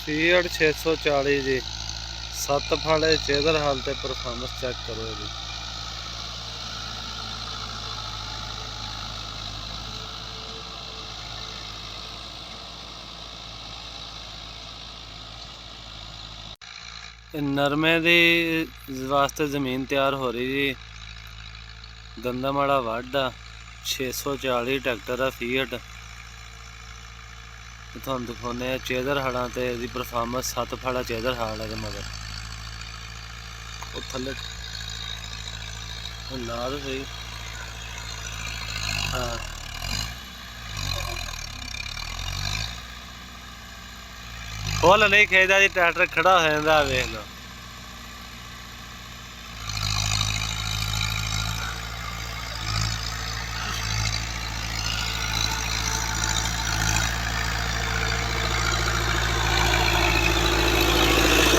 Fiat 640 जी 7 ਫਾੜੇ ਚੇਦਰ ਹਾਲ ਤੇ performance check ਕਰੋ ਜੀ। नरमे दी वास्ते जमीन तैयार हो रही जी। गंदम वाला वाढ 640 ट्रैक्टर है फीअट। तुहानू दिखाने चेदर हड़ा ते दी परफॉर्मेंस 7 फाड़ा चेदर हाल है मगर वो थले ला दो सही। हाँ फुल नहीं खेदा जी, ट्रैक्टर खड़ा हो जाता वेख लो।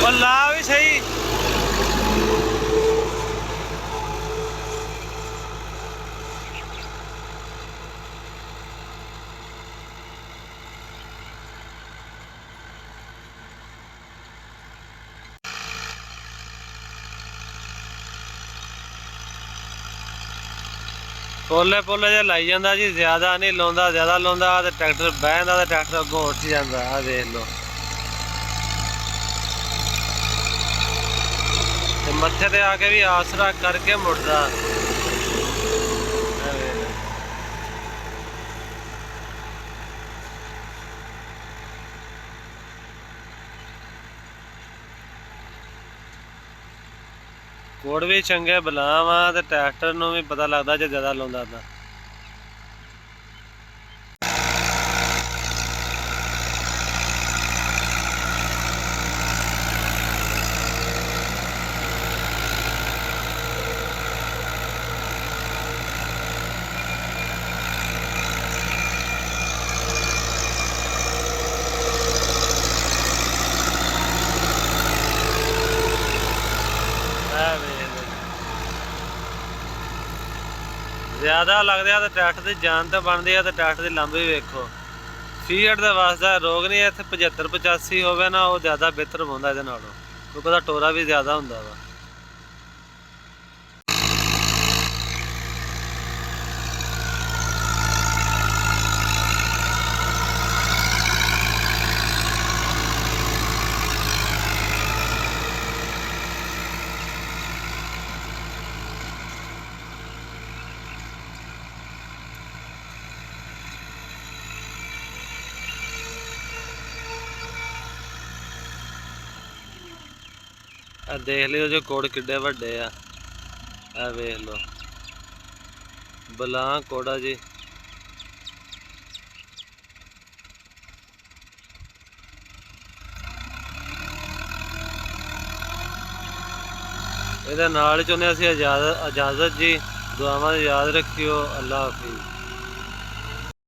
और ला भी सही। पोले पोले जो लाई जाता जी, ज्यादा नहीं लाउंदा, ज्यादा लाउंदा तो ट्रैक्टर बह जाता तो ट्रैक्टर अगों उठ जाता। आ देख लो मत्थे ते आके भी आसरा करके मुड़दा। कोड़ भी चंगे बलाम आ ते ट्रैक्टर नूं भी पता लगदा जे ज्यादा लाउंदा तां। ज्यादा लगता है तो ट्रैक्टर की जान तो बनती है, तो ट्रैक्टर की लंब भी वेखो। फीअट के वास्ते रोग नहीं है, इत्थे 75-85 होवे ना, वो ज़्यादा बेहतर होंदा इहदे नालों, क्योंकि उसदा टोरा भी ज़्यादा हुंदा वा। देख लियो जो कोड़ किड्डे वड्डे आ वेख लो। बलां कोड़ा जी। ਇਹਦੇ ਨਾਲ ਚਾਹੁੰਦੇ ਅਸੀਂ इजाजत जी। दुआवां याद रखियो। अल्लाह हाफिज़।